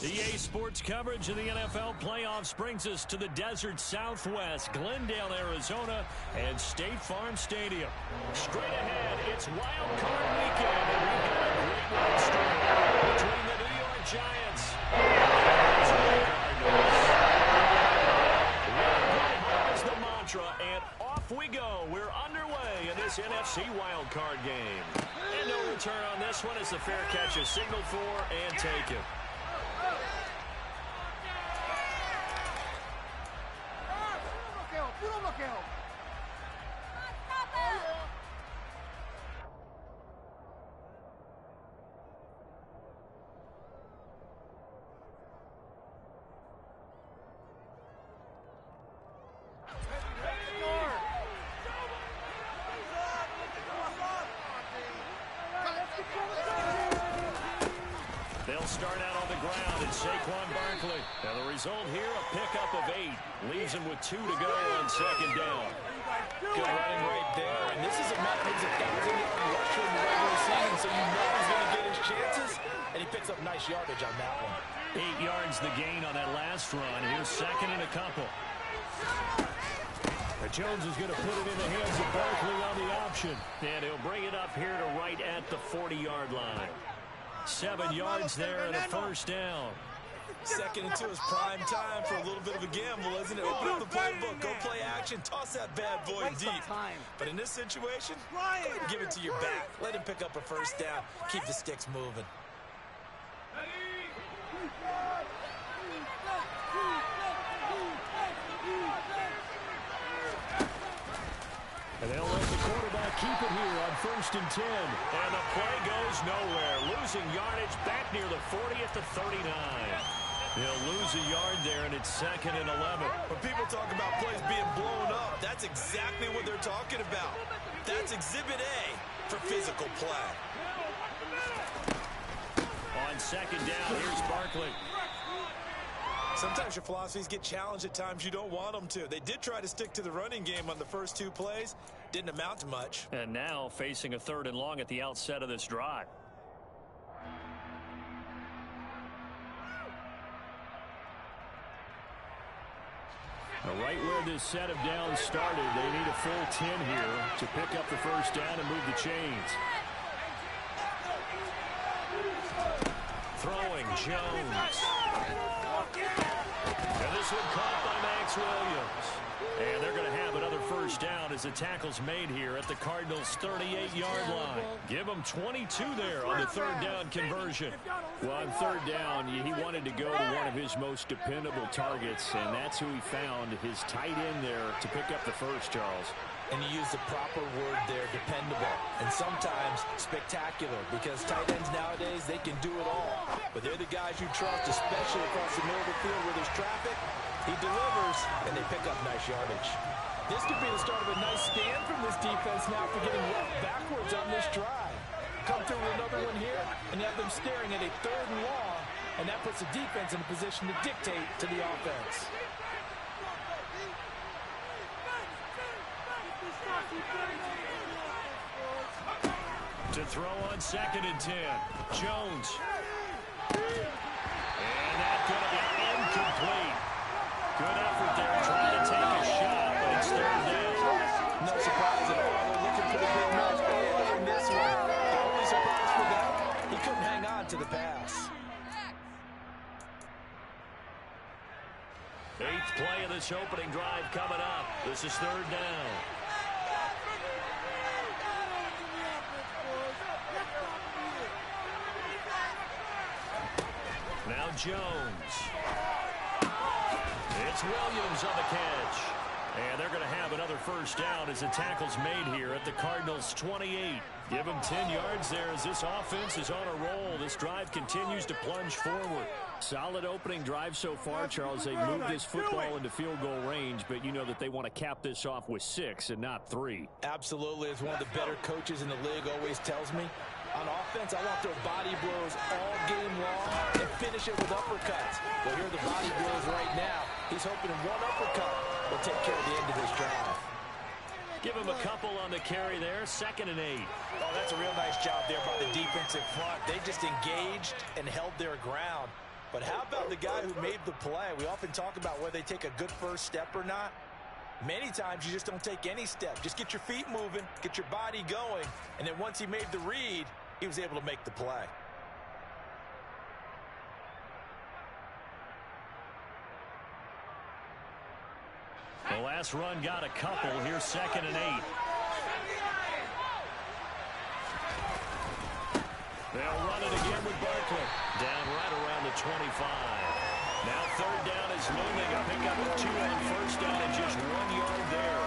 EA Sports coverage of the NFL playoffs brings us to the desert Southwest, Glendale, Arizona, and State Farm Stadium. Straight ahead, it's Wild Card Weekend, and we've got a great one started between the New York Giants and the Cardinals. Welcome home is the mantra, and off we go. We're underway in this NFC Wild Card game. And no return on this one as the fair catch is signaled for and taken. They'll start out on the ground and Saquon Barkley. Now the result here, a pickup of 8. Leaves him with 2 to go on second down. Good running right there. And this is a man who's a 1,000-yard rusher in the regular season, so you know he's going to get his chances. And he picks up nice yardage on that one. 8 yards the gain on that last run. Here's second and a couple. Jones is going to put it in the hands of Barkley on the option. And he'll bring it up here to right at the 40-yard line. 7 yards there and a first down. Second and 2 is prime time for a little bit of a gamble, isn't it? Open up the playbook, go play action, toss that bad boy deep. But in this situation, go ahead and give it to your back. Let him pick up a first down. Keep the sticks moving. And they'll let the quarterback keep it here on 1st and 10. And the play goes nowhere. Losing yardage back near the 40 at the 39. They'll lose a yard there, and it's 2nd and 11. When people talk about plays being blown up, that's exactly what they're talking about. That's Exhibit A for physical play. On second down, here's Barkley. Sometimes your philosophies get challenged at times you don't want them to. They did try to stick to the running game on the first 2 plays. Didn't amount to much. And now facing a 3rd and long at the outset of this drive. Right where this set of downs started, they need a full 10 here to pick up the first down and move the chains. Throwing Jones. And this one caught by Max Williams. And they're going to have another first down as the tackle's made here at the Cardinals' 38-yard line. Give them 22 there on the 3rd down conversion. Well, on 3rd down, he wanted to go to one of his most dependable targets, and that's who he found, his tight end there, to pick up the first, Charles. And you use the proper word there, dependable, and sometimes spectacular, because tight ends nowadays, they can do it all. But they're the guys you trust, especially across the middle of the field where there's traffic. He delivers, and they pick up nice yardage. This could be the start of a nice stand from this defense now for getting left backwards on this drive. Come through with another one here, and you have them staring at a 3rd and long, and that puts the defense in a position to dictate to the offense. To throw on 2nd and 10. Jones. And that's going to be incomplete. Good effort there trying to take a shot, but it's 3rd down. No surprise at all. They're looking for the big match early in this one. The only surprise for them, he couldn't hang on to the pass. 8th play of this opening drive coming up. This is 3rd down. Now Jones. It's Williams on the catch. And they're going to have another first down as the tackle's made here at the Cardinals' 28. Give them 10 yards there as this offense is on a roll. This drive continues to plunge forward. Solid opening drive so far, Charles. They've moved this football into field goal range, but you know that they want to cap this off with 6 and not 3. Absolutely. As one of the better coaches in the league always tells me, on offense, I want their body blows all game long and finish it with uppercuts. Well, here are the body blows right now. He's hoping one uppercut will take care of the end of this drive. Give him a couple on the carry there. 2nd and 8. Oh, that's a real nice job there by the defensive front. They just engaged and held their ground. But how about the guy who made the play? We often talk about whether they take a good first step or not. Many times you just don't take any step. Just get your feet moving, get your body going, and then once he made the read, he was able to make the play. The last run got a couple. Here's 2nd and 8. They'll run it again with Barkley. Down right around the 25. Now 3rd down is looming. A pickup of 2 on 1st down and just 1 yard there.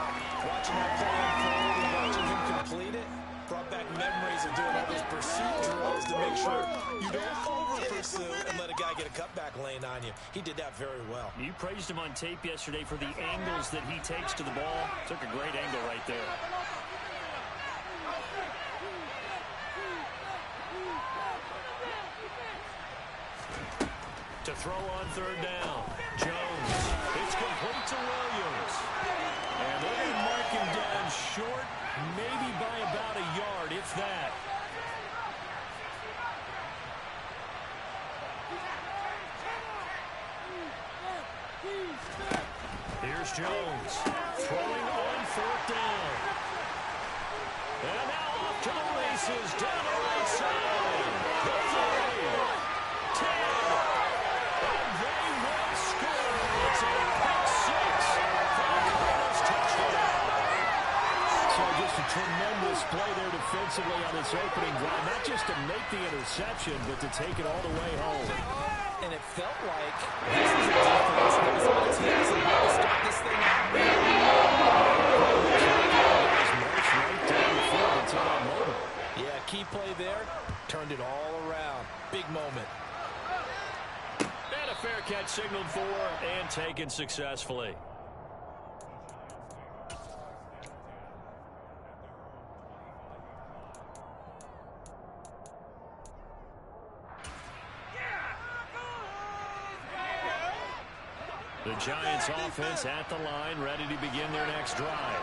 Watching that play unfold and watching him complete it brought back memories of doing all those pursuit drills to make sure you don't over-pursue and let a guy get a cutback lane on you. He did that very well. You praised him on tape yesterday for the angles that he takes to the ball. Took a great angle right there. To throw on 3rd down. Jones. It's complete to Williams. And they're going to mark him down short, maybe by about a yard, if that. Here's Jones. Throwing on 4th down. And now off to the races. Down the right side. The 3. 10. And they will score. It's a pick 6 for the Cardinals touchdown. So just a tremendous play there defensively on this opening drive. Not just to make the interception, but to take it all the way home. And it felt like this is a defense that was on its heels and how to start this thing out. Yeah, key play there. Turned it all around. Big moment. And a fair catch signaled for and taken successfully. The Giants offense at the line, ready to begin their next drive.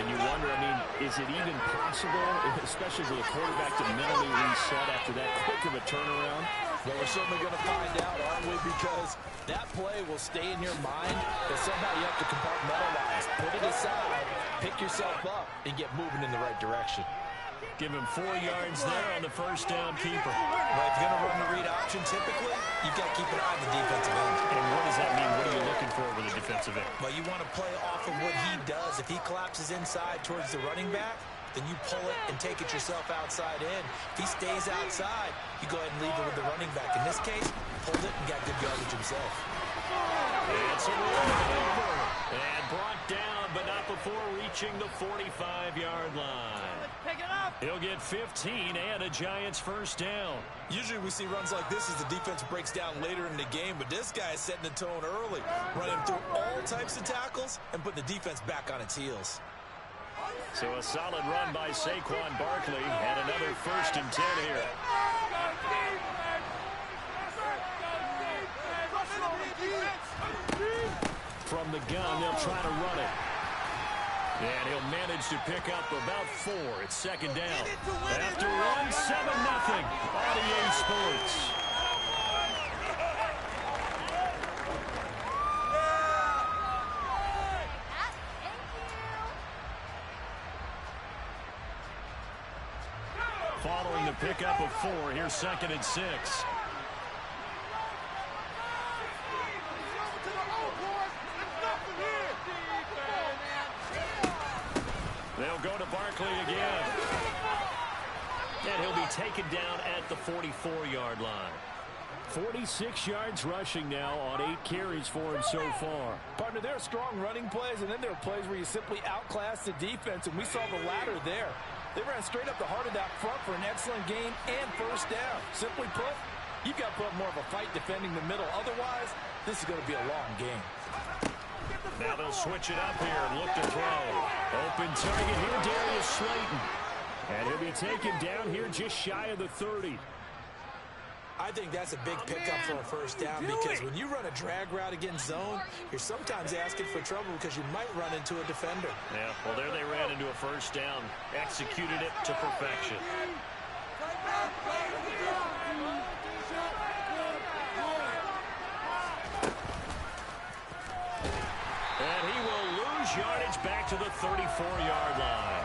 And you wonder, I mean, is it even possible, especially for the quarterback, to mentally reset after that quick of a turnaround? Well, we're certainly going to find out, aren't we? Because that play will stay in your mind, but somehow you have to compartmentalize. Put it aside, pick yourself up, and get moving in the right direction. Give him 4 yards there on the 1st down keeper. Well, if you're going to run the read option, typically, you've got to keep an eye on the defensive end. And what does that mean? What are you looking for with a defensive end? Well, you want to play off of what he does. If he collapses inside towards the running back, then you pull it and take it yourself outside in. If he stays outside, you go ahead and leave it with the running back. In this case, pulled it and got good yardage himself. It's a rollover. And brought down, but not before reaching the 45-yard line. Pick it up. He'll get 15 and a Giants 1st down. Usually we see runs like this as the defense breaks down later in the game, but this guy is setting the tone early, running through all types of tackles and putting the defense back on its heels. So a solid run by Saquon Barkley and another 1st and 10 here. From the gun, they'll try to run it. And he'll manage to pick up about 4. It's 2nd down. After one, 7-0 on EA Sports. Following the pickup of 4, here's 2nd and 6. They'll go to Barkley again. And he'll be taken down at the 44-yard line. 46 yards rushing now on 8 carries for him so far. Partner, there are strong running plays, and then there are plays where you simply outclass the defense, and we saw the latter there. They ran straight up the heart of that front for an excellent gain and 1st down. Simply put, you've got to put more of a fight defending the middle. Otherwise, this is going to be a long game. Now they'll switch it up here and look to throw. Open target here, Darius Slayton. And he'll be taken down here just shy of the 30. I think that's a big pickup for a 1st down because when you run a drag route against zone, you're sometimes asking for trouble because you might run into a defender. Yeah, well, there they ran into a 1st down. Executed it to perfection. to the 34-yard line.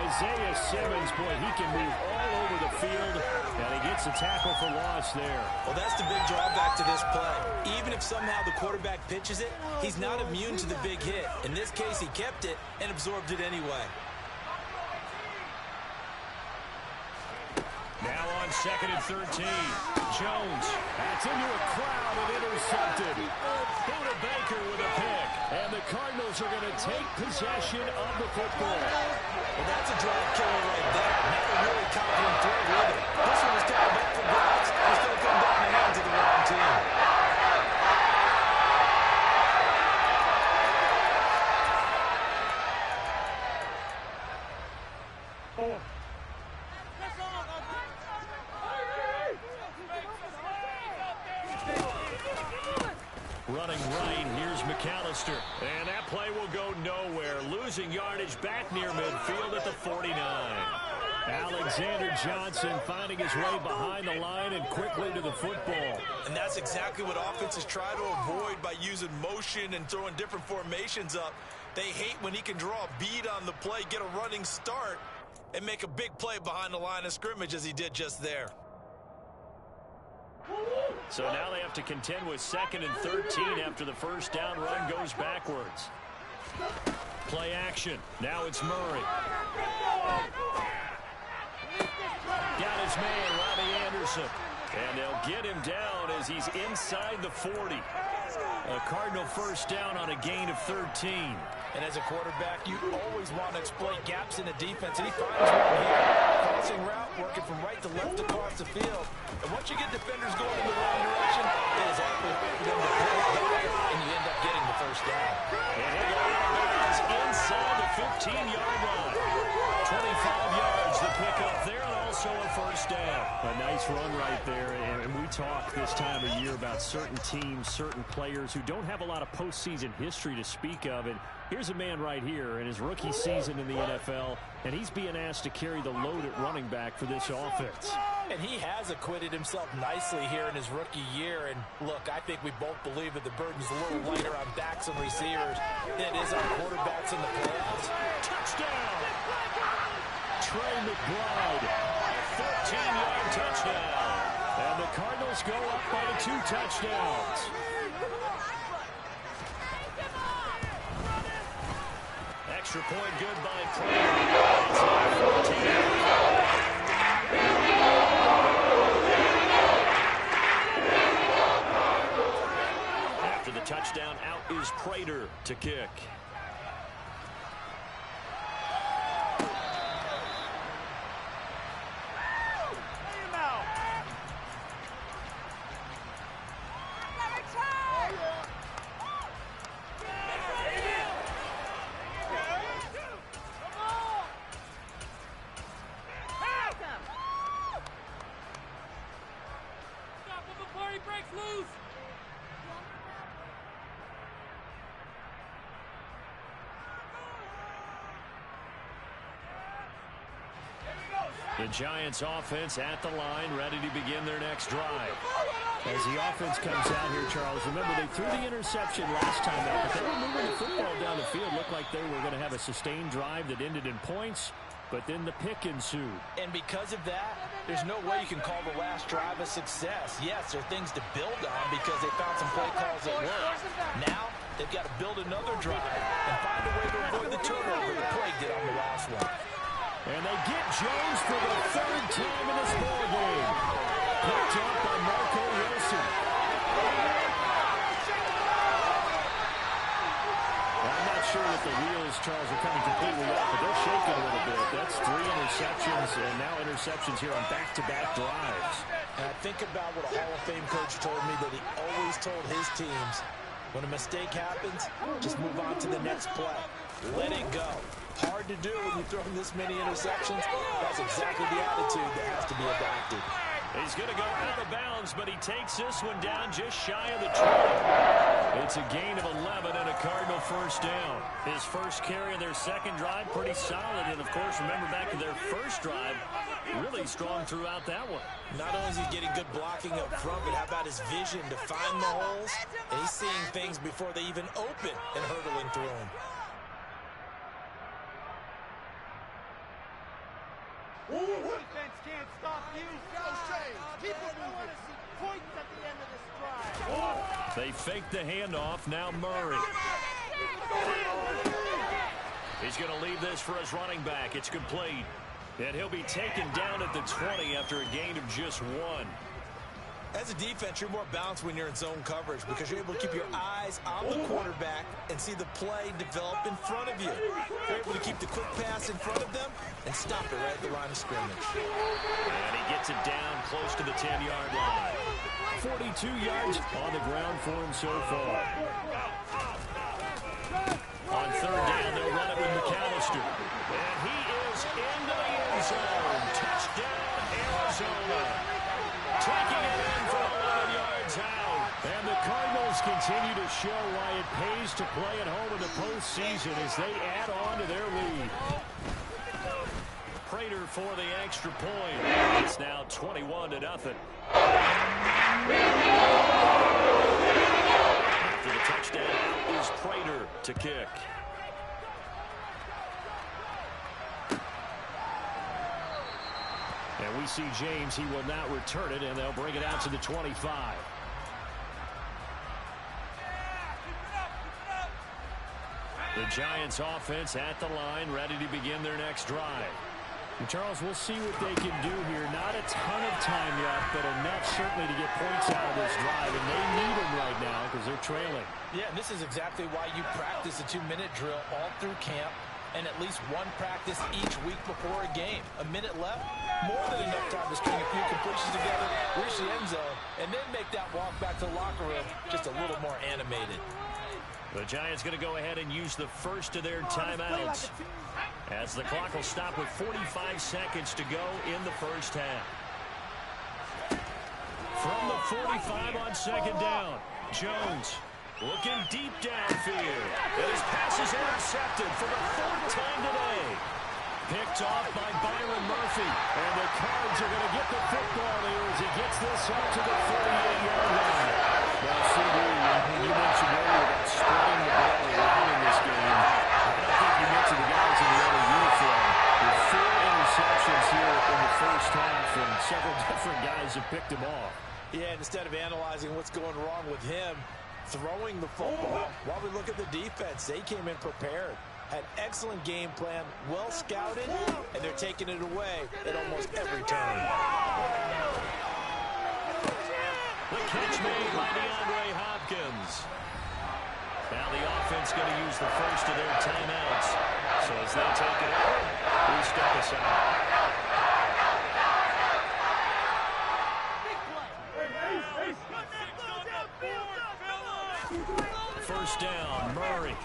Isaiah Simmons, boy, he can move all over the field, and he gets a tackle for loss there. Well, that's the big drawback to this play. Even if somehow the quarterback pitches it, he's not immune to the big hit. In this case, he kept it and absorbed it anyway. Now on 2nd and 13. Jones. That's into a crowd and intercepted. Buda Baker with a pick. And the Cardinals are going to take possession of the football. Well, that's a drive killer right there. Not a really confident throw either. This one was coming back for grabs. It's going to come down the hands of the wrong team. Running right, here's McAllister. And that play will go nowhere. Losing yardage back near midfield at the 49. Alexander Johnson finding his way behind the line and quickly to the football. And that's exactly what offenses try to avoid by using motion and throwing different formations up. They hate when he can draw a bead on the play, get a running start, and make a big play behind the line of scrimmage as he did just there. So now they have to contend with 2nd and 13 after the first down run goes backwards. Play action. Now it's Murray. Got his man, Robbie Anderson. And they'll get him down as he's inside the 40. A Cardinal first down on a gain of 13. And as a quarterback, you always want to exploit gaps in the defense, and he finds one here. Crossing route, working from right to left across the field. And once you get defenders going in the wrong direction, it is awfully hard for them to pull it back, and you end up getting the first down. And he'll is inside the 15-yard line. 25 yards the pickup there, and also a first down. A nice run right there, and we talk this time of year about certain teams, certain players who don't have a lot of postseason history to speak of. And here's a man right here in his rookie season in the NFL, and he's being asked to carry the load at running back for this offense. And he has acquitted himself nicely here in his rookie year. And look, I think we both believe that the burden's a little lighter on backs and receivers than it is on quarterbacks in the playoffs. Touchdown! Trey McBride, 14-yard touchdown. And the Cardinals go up by 2 touchdowns. Extra point good by Prater. After the touchdown, out is Prater to kick. The Giants offense at the line, ready to begin their next drive. As the offense comes out here, Charles, remember they threw the interception last time out, but they were moving the football down the field. Looked like they were going to have a sustained drive that ended in points, but then the pick ensued. And because of that, there's no way you can call the last drive a success. Yes, there are things to build on because they found some play calls that worked. Now, they've got to build another drive and find a way to avoid the turnover that Prague did on the last one. And they get Jones for the 3rd time in this ball game. Picked up by Marco Wilson. I'm not sure that the wheels, Charles, are coming completely off, but they're shaking a little bit. That's 3 interceptions, and now interceptions here on back-to-back drives. And I think about what a Hall of Fame coach told me, that he always told his teams, when a mistake happens, just move on to the next play. Let it go. Hard to do when you throw this many interceptions. That's exactly the attitude that has to be adopted. He's going to go out of bounds, but he takes this one down just shy of the 20. It's a gain of 11 and a Cardinal first down. His first carry of their second drive, pretty solid. And, of course, remember back to their first drive, really strong throughout that one. Not only is he getting good blocking up front, but how about his vision to find the holes? And he's seeing things before they even open and hurdling through them. They fake the handoff. Now Murray. He's going to leave this for his running back. It's complete. And he'll be taken down at the 20 after a gain of just 1. As a defense, you're more balanced when you're in zone coverage because you're able to keep your eyes on the quarterback and see the play develop in front of you. You're able to keep the quick pass in front of them and stop it right at the line of scrimmage. And he gets it down close to the 10-yard line. 42 yards on the ground for him so far. On third down, they'll run it with McAllister. And he is into the end zone. Touchdown, Arizona. Taking it in for 11 yards out. And the Cardinals continue to show why it pays to play at home in the postseason as they add on to their lead. Prater for the extra point. It's now 21-0. After the touchdown is Prater to kick. And we see James. He will not return it, and they'll bring it out to the 25. The Giants offense at the line, ready to begin their next drive. And Charles, we'll see what they can do here. Not a ton of time left, but enough certainly to get points out of this drive, and they need them right now because they're trailing. Yeah, and this is exactly why you practice a 2-minute drill all through camp and at least one practice each week before a game. A minute left, more than enough time to string a few completions together, reach the end zone, and then make that walk back to the locker room just a little more animated. The Giants going to go ahead and use the first of their timeouts as the clock will stop with 45 seconds to go in the first half. From the 45 on second down, Jones looking deep downfield. And his pass is intercepted for the 4th time today. Picked off by Byron Murphy. And the Cards are going to get the football here as he gets this up to the 48-yard line. Well, CD, you mentioned earlier about spreading the ball around in this game. I don't think you mentioned the guys in the other uniform. With 4 interceptions here in the first half, and several different guys have picked them off. Yeah, instead of analyzing what's going wrong with him, throwing the football, while we look at the defense, they came in prepared. Had excellent game plan, well scouted, and they're taking it away at almost every turn. The catch made by DeAndre Hopkins. Now the offense going to use the first of their timeouts. So as they take it over, we step aside. First down, Murray.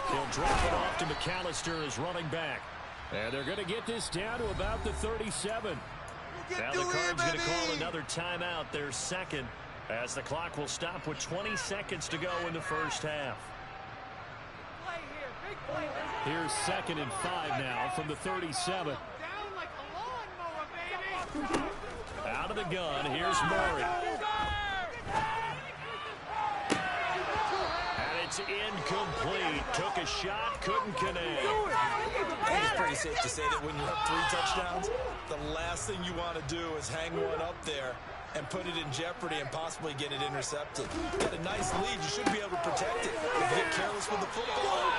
He'll drop it off to McAllister as running back. And they're going to get this down to about the 37. Now the Cards going to call another timeout, their second, as the clock will stop with 20 seconds to go in the first half. Here's 2nd and 5 now from the 37. Out of the gun, here's Murray. It's incomplete. Took a shot, couldn't connect. I think it's pretty safe to say that when you have 3 touchdowns, the last thing you want to do is hang one up there and put it in jeopardy and possibly get it intercepted. You got a nice lead. You should be able to protect it. If you get careless with the football,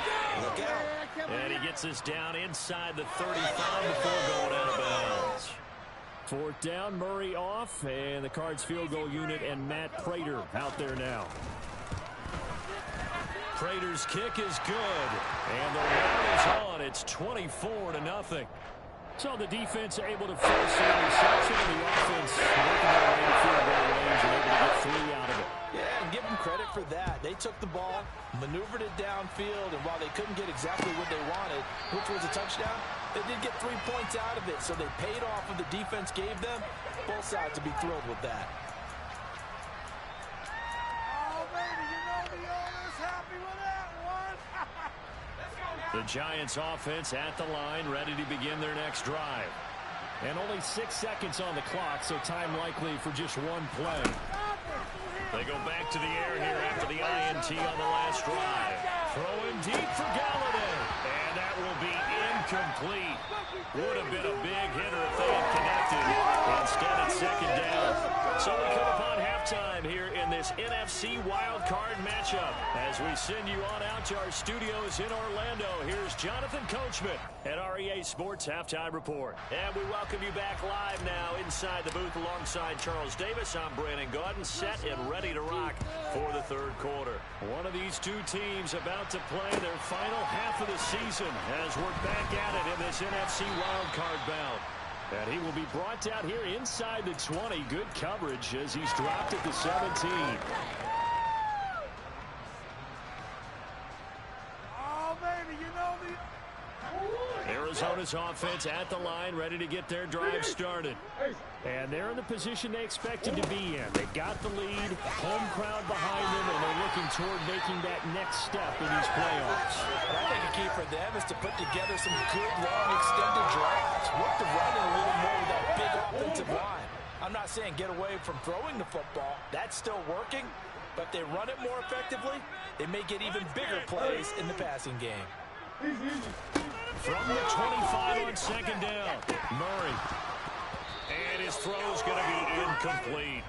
look out. And he gets this down inside the 35 before going out of bounds. 4th down, Murray off, and the Cards field goal unit and Matt Prater out there now. Prater's kick is good, and the run is on. It's 24-0. So the defense able to force the interception, and the offense working their way to field goal range and able to get 3 out of it. Yeah, and give them credit for that. They took the ball, maneuvered it downfield, and while they couldn't get exactly what they wanted, which was a touchdown, they did get 3 points out of it, so they paid off what the defense gave them. Both sides will be thrilled with that. The Giants offense at the line, ready to begin their next drive. And only 6 seconds on the clock, so time likely for just one play. They go back to the air here after the INT on the last drive. Throwing deep for Galladay. And that will be incomplete. Would have been a big hitter if they had connected. Instead, it's 2nd down. So we come upon halftime here in this NFC wildcard matchup. As we send you on out to our studios in Orlando, here's Jonathan Coachman at REA Sports Halftime Report. And we welcome you back live now inside the booth alongside Charles Davis. I'm Brandon Gaudin, set and ready to rock for the third quarter. One of these two teams about to play their final half of the season as we're back at it in this NFC wildcard bout. And he will be brought down here inside the 20. Good coverage as he's dropped at the 17. Oh, baby, you know me. Arizona's offense at the line, ready to get their drive started. And they're in the position they expected to be in. They've got the lead, home crowd behind them, and they're looking toward making that next step in these playoffs. I think a key for them is to put together some good, long, extended drives. Work the running a little more with that big offensive line. I'm not saying get away from throwing the football. That's still working. But if they run it more effectively, they may get even bigger plays in the passing game. From the 25 on second down, Murray. And his throw's going to be incomplete.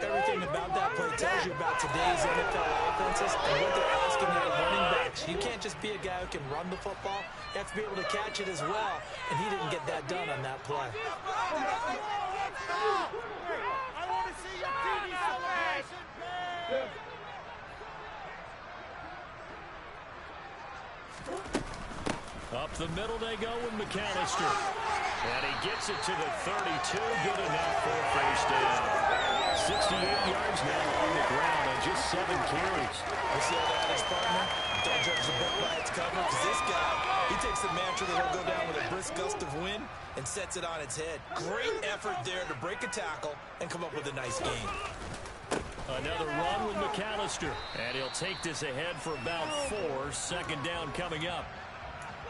Everything about that play tells you about today's NFL offenses and what they're asking out of running backs. You can't just be a guy who can run the football. You have to be able to catch it as well, and he didn't get that done on that play. I want to see your TV celebration, man. Up the middle they go with McAllister. And he gets it to the 32. Good enough for a first down. 68 yards now on the ground on just 7 carries. You see that, his partner? Don't judge the book by its cover, because this guy, he takes the mantra that he'll go down with a brisk gust of wind and sets it on its head. Great effort there to break a tackle and come up with a nice gain. Another run with McAllister. And he'll take this ahead for about 4. Second down coming up.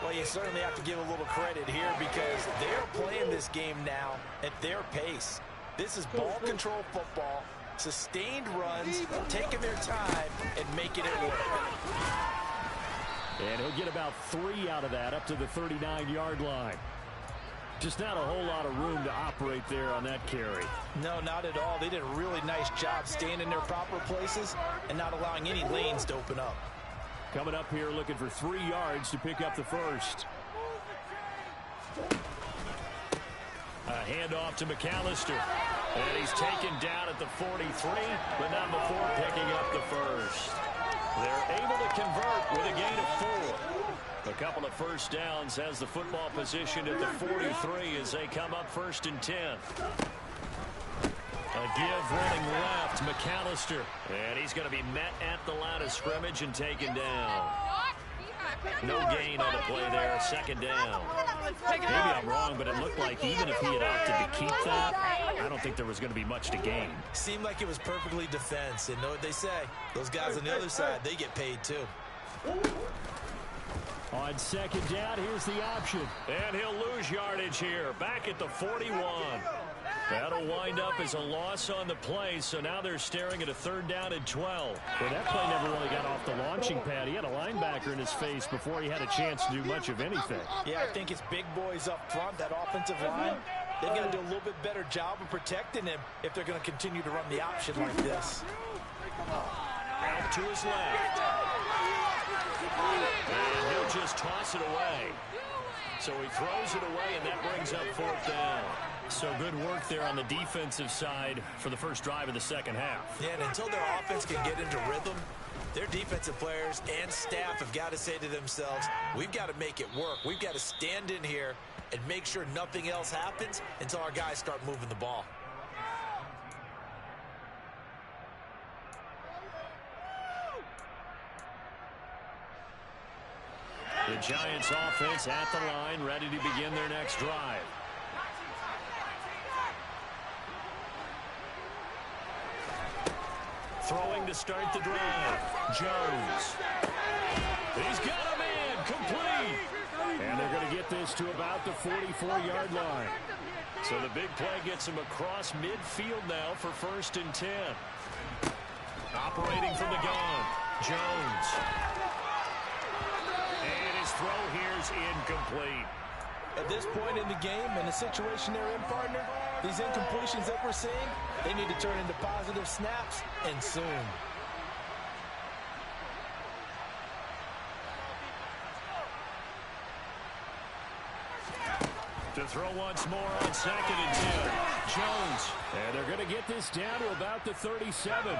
Well, you certainly have to give a little credit here because they're playing this game now at their pace. This is ball control football, sustained runs, taking their time, and making it work. And he'll get about 3 out of that up to the 39-yard line. Just not a whole lot of room to operate there on that carry. No, not at all. They did a really nice job staying in their proper places and not allowing any lanes to open up. Coming up here looking for 3 yards to pick up the first. A handoff to McAllister. And he's taken down at the 43, but not before picking up the first. They're able to convert with a gain of 4. A couple of first downs has the football positioned at the 43 as they come up 1st and 10. A give running left, McAllister. And he's going to be met at the line of scrimmage and taken down. No gain on the play there, 2nd down. Maybe I'm wrong, but it looked like even if he had opted to keep that, I don't think there was going to be much to gain. Seemed like it was perfectly defense, and know what they say. Those guys on the other side, they get paid too. On 2nd down, here's the option. And he'll lose yardage here, back at the 41. That'll wind up as a loss on the play, so now they're staring at a 3rd down and 12. Well, that play never really got off the launching pad. He had a linebacker in his face before he had a chance to do much of anything. Yeah, I think it's big boys up front, that offensive line. They've got to do a little bit better job of protecting him if they're going to continue to run the option like this. Out to his left. And he'll just toss it away. So he throws it away, and that brings up 4th down. So good work there on the defensive side for the first drive of the second half. Yeah, and until their offense can get into rhythm, their defensive players and staff have got to say to themselves, we've got to make it work. We've got to stand in here and make sure nothing else happens until our guys start moving the ball. The Giants offense at the line, ready to begin their next drive. Throwing to start the drive. Jones. He's got a man, complete. And they're going to get this to about the 44-yard line. So the big play gets him across midfield now for 1st and 10. Operating from the gun, Jones. And his throw here is incomplete. At this point in the game, in the situation they're in, partner, These incompletions that we're seeing, they need to turn into positive snaps, and soon. To throw once more on 2nd and 10. Jones. And they're going to get this down to about the 37.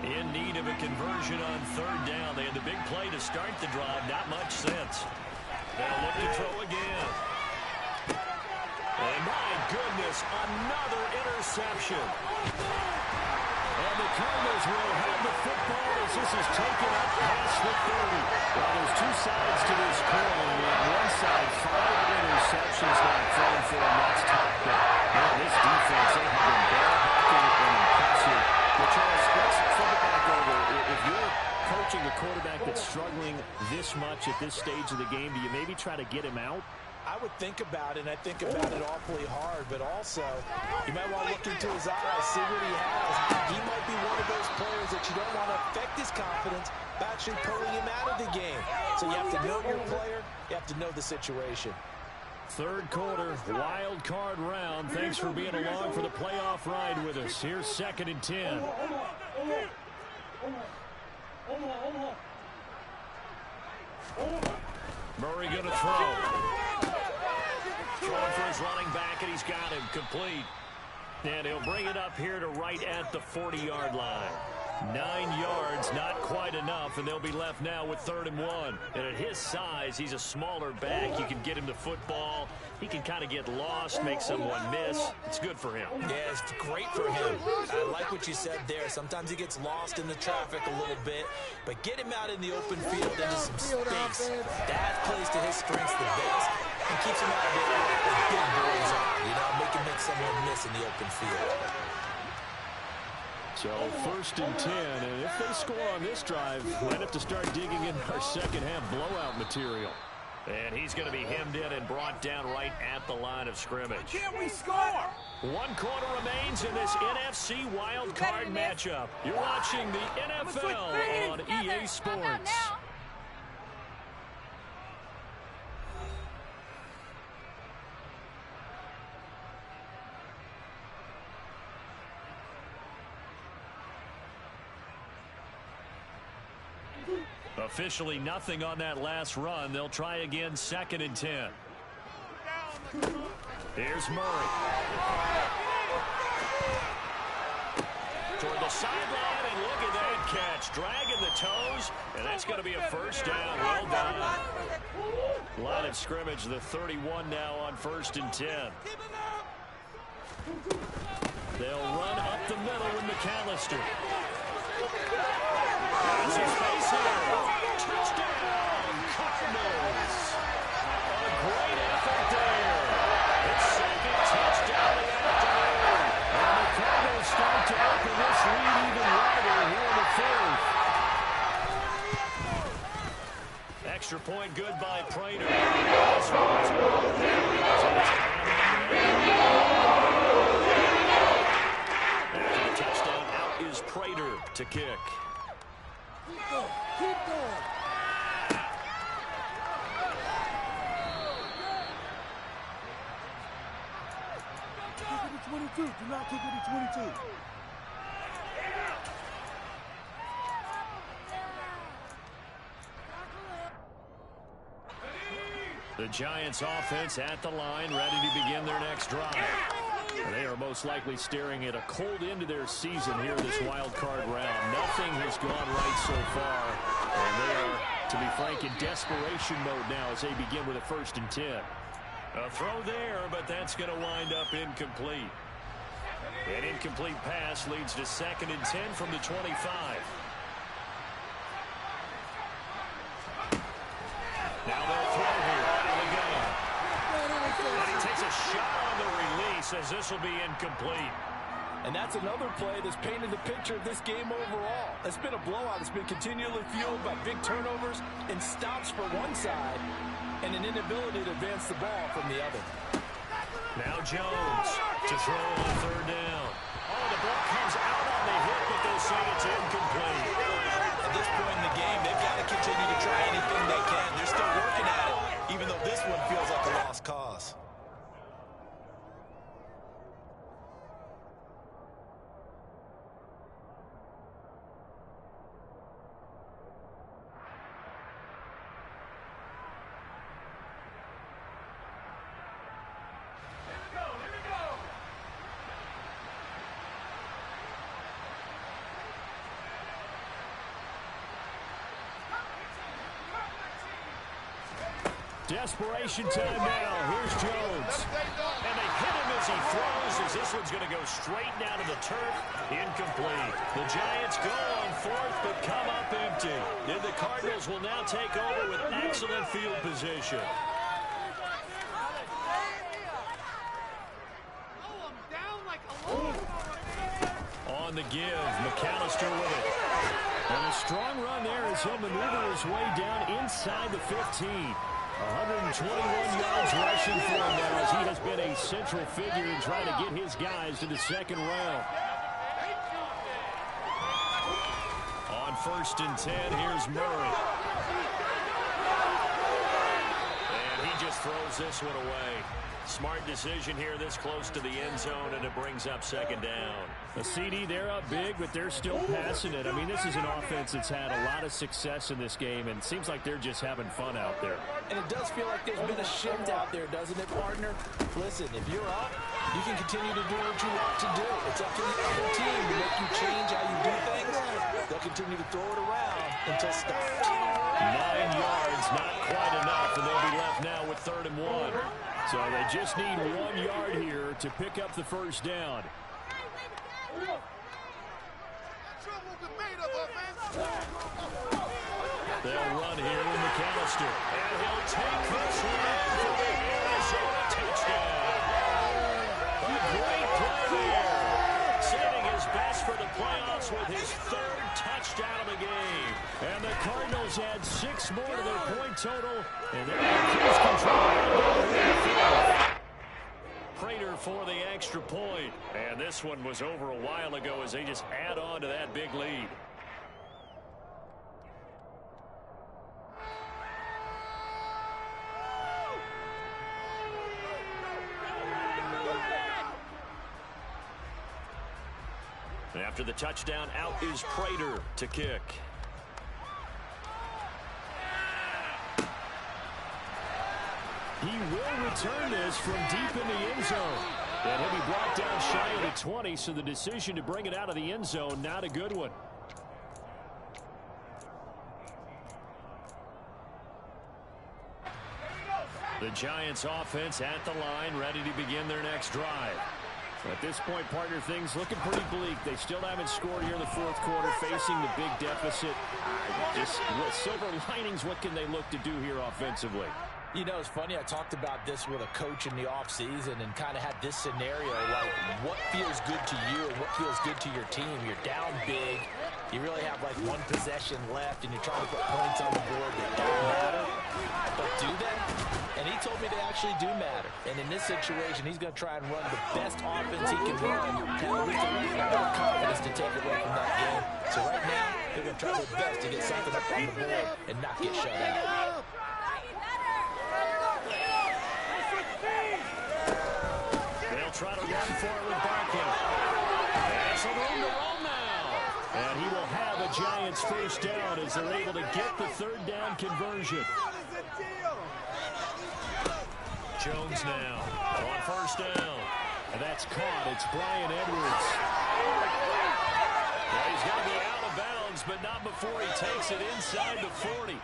In need of a conversion on 3rd down. They had the big play to start the drive. Not much sense. They'll look to throw again. And my goodness, another interception. And the Cardinals will have the football as this is taken up past the 30. Well, there's two sides to this coin. On one side, 5 interceptions not thrown for him. That's tough. But man, this defense, they have been ball-hawking and impressive. But Charles, let's flip it back over. If you're coaching a quarterback that's struggling this much at this stage of the game, do you maybe try to get him out? I would think about it, and I think about it awfully hard, but also you might want to look into his eyes, see what he has. He might be one of those players that you don't want to affect his confidence by actually pulling him out of the game. So you have to know your player, you have to know the situation. 3rd quarter, wild card round. Thanks for being along for the playoff ride with us. Here's 2nd and 10. Murray going to throw. Throwing for his running back, and he's got him complete. And he'll bring it up here to right at the 40-yard line. 9 yards, not quite enough, and they'll be left now with 3rd and 1. And at his size, he's a smaller back. You can get him the football. He can kind of get lost, make someone miss. It's good for him. Yeah, it's great for him. I like what you said there. Sometimes he gets lost in the traffic a little bit, but get him out in the open field into some space. That plays to his strengths the best and keeps him out of there where the big boys are. You know, make someone miss in the open field. So 1st and 10, and if they score on this drive, might have to start digging in our second half blowout material. And he's going to be hemmed in and brought down right at the line of scrimmage. Can't we score? 1 quarter remains in this NFC wild card matchup. You're watching the NFL on EA Sports. Officially nothing on that last run. They'll try again 2nd and 10. Here's Murray. Toward the sideline, and look at that catch. Dragging the toes, and that's going to be a 1st down. Well done. Line of scrimmage, the 31 now on 1st and 10. They'll run up the middle with McAllister. There's his face here. Touchdown, Cardinals. A great effort there. It's 2nd touchdown of the afternoon. And the Cardinals start to open this lead even wider here in the 4th. Extra point good by Prater. After the touchdown, out is Prater to kick. Keep going. Kick it to 22. Do not kick it to 22. The Giants offense at the line, ready to begin their next drive. They are most likely staring at a cold end to their season here this wild card round. Nothing has gone right so far. And they are, to be frank, in desperation mode now as they begin with a 1st and 10. A throw there, but that's going to wind up incomplete. An incomplete pass leads to 2nd and 10 from the 25. Now they'll throw here. And he takes a shot on the release as this will be incomplete. And that's another play that's painted the picture of this game overall. It's been a blowout. It's been continually fueled by big turnovers and stops for one side and an inability to advance the ball from the other. Now Jones to throw on 3rd down. Oh, the ball comes out on the hit, but they'll say it's incomplete. At this point in the game, they've got to continue to try anything they can. They're still working at it, even though this one feels like a lost cause. Desperation time now. Here's Jones. And they hit him as he throws, as this one's going to go straight down to the turf. Incomplete. The Giants go on fourth, but come up empty. And the Cardinals will now take over with excellent field position. On the give, McAllister with it. And a strong run there as he'll maneuver his way down inside the 15. 121 yards rushing for him now as he has been a central figure in trying to get his guys to the second round. On 1st and 10, here's Murray. And he just throws this one away. Smart decision here this close to the end zone, and it brings up 2nd down. A CD, they're up big, but they're still passing it. I mean, this is an offense that's had a lot of success in this game, and it seems like they're just having fun out there. And it does feel like there's been a shift out there, doesn't it, partner? Listen, if you're up, you can continue to do what you want to do. It's up to the other team to make you change how you do things. They'll continue to throw it around until stopped. 9 yards, not quite enough, and they'll be left now with 3rd and 1. So they just need 1 yard here to pick up the 1st down. They'll run here with McAllister. And he'll take this one for the Arizona touchdown. A great play there. Saving his best for the playoffs with his 3rd touchdown of the game. And the Cardinals add 6 more to their point total. And they're in cruise control. Prater for the extra point. And this one was over a while ago as they just add on to that big lead. After the touchdown, out is Prater to kick. He will return this from deep in the end zone. And he'll be brought down shy of the 20, so the decision to bring it out of the end zone, not a good one. The Giants offense at the line, ready to begin their next drive. At this point, partner, things looking pretty bleak. They still haven't scored here in the 4th quarter, facing the big deficit. Just silver linings, what can they look to do here offensively? You know, it's funny, I talked about this with a coach in the offseason and kind of had this scenario, like what feels good to you and what feels good to your team. You're down big. You really have like 1 possession left, and you're trying to put points on the board that don't matter. But do they? And he told me they actually do matter. And in this situation, he's going to try and run the best offense he can run. Now, at least a little more confidence to take away from that game. So right now, they're going to try their best to get something up on the board and not get shut out. They'll try to run for it with Barkley. And some room to roll now. And he will have a Giants 1st down as they're able to get the 3rd down conversion. Jones now on 1st down. And that's caught. It's Bryan Edwards. Well, he's got to be out of bounds, but not before he takes it inside the 40.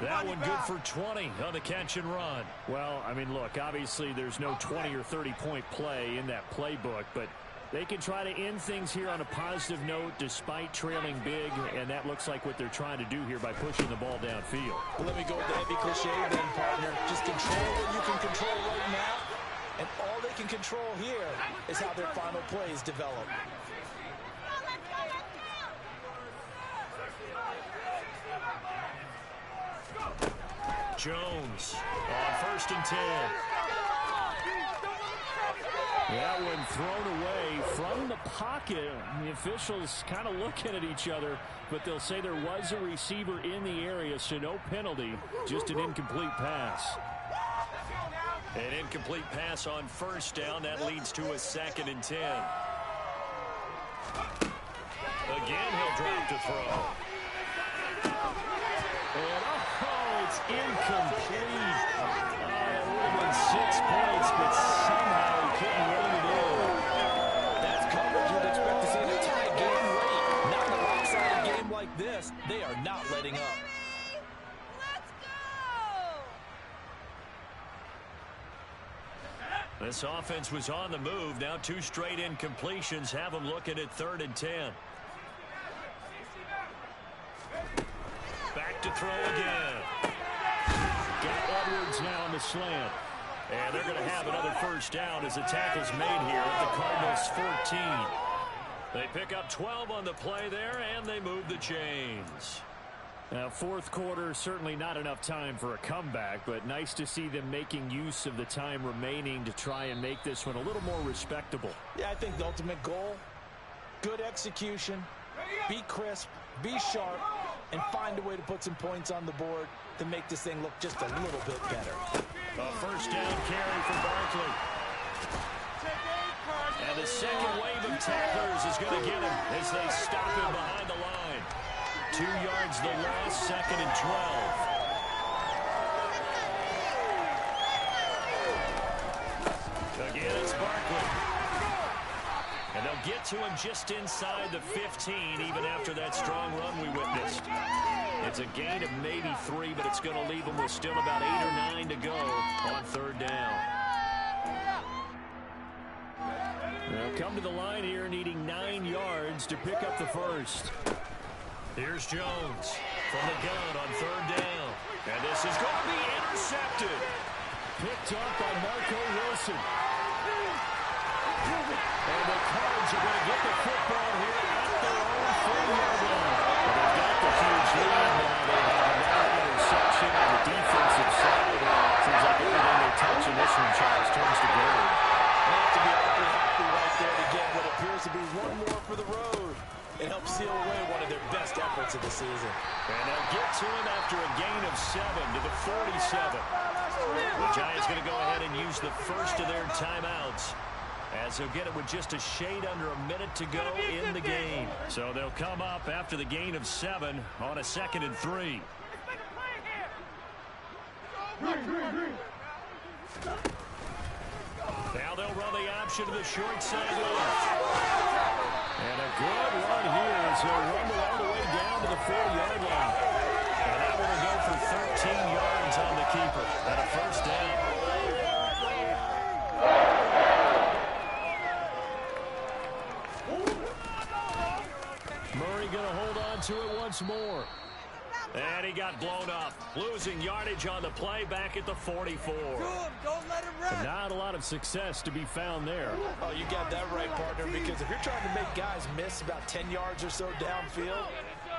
That one good for 20 on the catch and run. Well, I mean, look, obviously there's no 20 or 30-point play in that playbook, but they can try to end things here on a positive note despite trailing big, and that looks like what they're trying to do here by pushing the ball downfield. Well, let me go with the heavy cliche then, partner. Just control what you can control right now, and all they can control here is how their final plays develop. Jones on 1st and 10. That one thrown away from the pocket. The officials kind of looking at each other, but they'll say there was a receiver in the area, so no penalty, just an incomplete pass. An incomplete pass on 1st down. That leads to a 2nd and 10. Again, he'll drop to throw. And it's incomplete. It would have been 6 points, but somehow he couldn't rein it in. That's coverage you'd expect to see in a tie game late. Not in a lopsided game like this. They are not letting up. This offense was on the move. Now 2 straight incompletions have them looking at 3rd and 10. Back to throw again. Got Edwards now on the slant. And they're going to have another first down as the tackle's made here at the Cardinals 14. They pick up 12 on the play there, and they move the chains. Now, 4th quarter, certainly not enough time for a comeback, but nice to see them making use of the time remaining to try and make this one a little more respectable. Yeah, I think the ultimate goal, good execution, be crisp, be sharp, and find a way to put some points on the board to make this thing look just a little bit better. A first down carry for Barkley. And the second wave of tacklers is going to get him as they stop him behind the line. 2 yards the loss, 2nd and 12. Again, it's Barkley. And they'll get to him just inside the 15, even after that strong run we witnessed. It's a gain of maybe 3, but it's going to leave them with still about 8 or 9 to go on 3rd down. They'll come to the line here needing 9 yards to pick up the first. Here's Jones from the gun on 3rd down. And this is going to be intercepted. Picked up by Marco Wilson. And the Cards are going to get the football here at their own 4-yard line. And they've got the huge lead now. They have another interception on the defensive side. Seems like everything they touch in this one, Charles, turns to gold. They have to be awfully happy right there to get what appears to be one more for the road. It helps seal away one of their best efforts of the season. And they'll get to him after a gain of 7 to the 47. The Giants going to go ahead and use the first of their timeouts, as they'll get it with just a shade under a minute to go in the game. So they'll come up after the gain of 7 on a 2nd and 3. Now they'll run the option to the short side left. And a good run here as they'll rumble all the way down to the 4-yard line. And that one will go for 13 yards on the keeper and a first down. Murray going to hold on to it once more. And he got blown up, losing yardage on the play back at the 44. Don't let him run. Not a lot of success to be found there. Oh, you got that right, partner, because if you're trying to make guys miss about 10 yards or so downfield,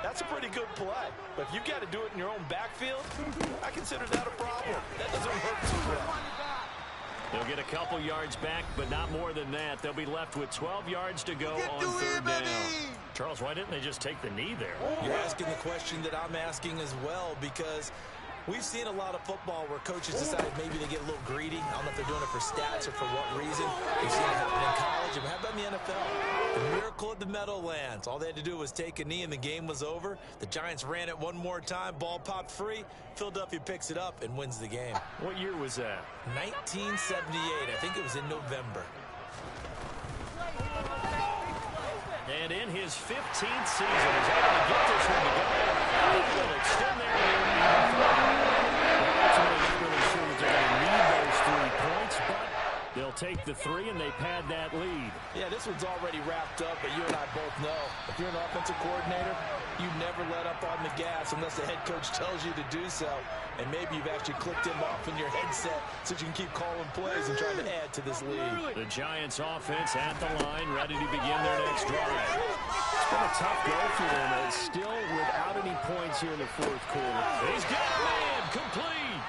that's a pretty good play. But if you got to do it in your own backfield, I consider that a problem. That doesn't hurt too well. They'll get a couple yards back, but not more than that. They'll be left with 12 yards to go on 3rd down. Charles, why didn't they just take the knee there? You're asking the question that I'm asking as well, because we've seen a lot of football where coaches decide maybe they get a little greedy. I don't know if they're doing it for stats or for what reason. We've seen it happen in college, and how about in the NFL? The miracle of the Meadowlands. All they had to do was take a knee, and the game was over. The Giants ran it one more time. Ball popped free. Philadelphia picks it up and wins the game. What year was that? 1978. I think it was in November. And in his 15th season, he's able to get this one to go. He'll extend their lead. Ultimately, not really sure that they're going to need those 3 points, but they'll take the 3, and they pad that lead. Yeah, this one's already wrapped up, but you and I both know if you're an offensive coordinator, you never let up on the gas unless the head coach tells you to do so. And maybe you've actually clicked him off in your headset so you can keep calling plays and trying to add to this lead. The Giants offense at the line, ready to begin their next drive. It's been a tough go for them, and still without any points here in the 4th quarter. He's got a man, complete.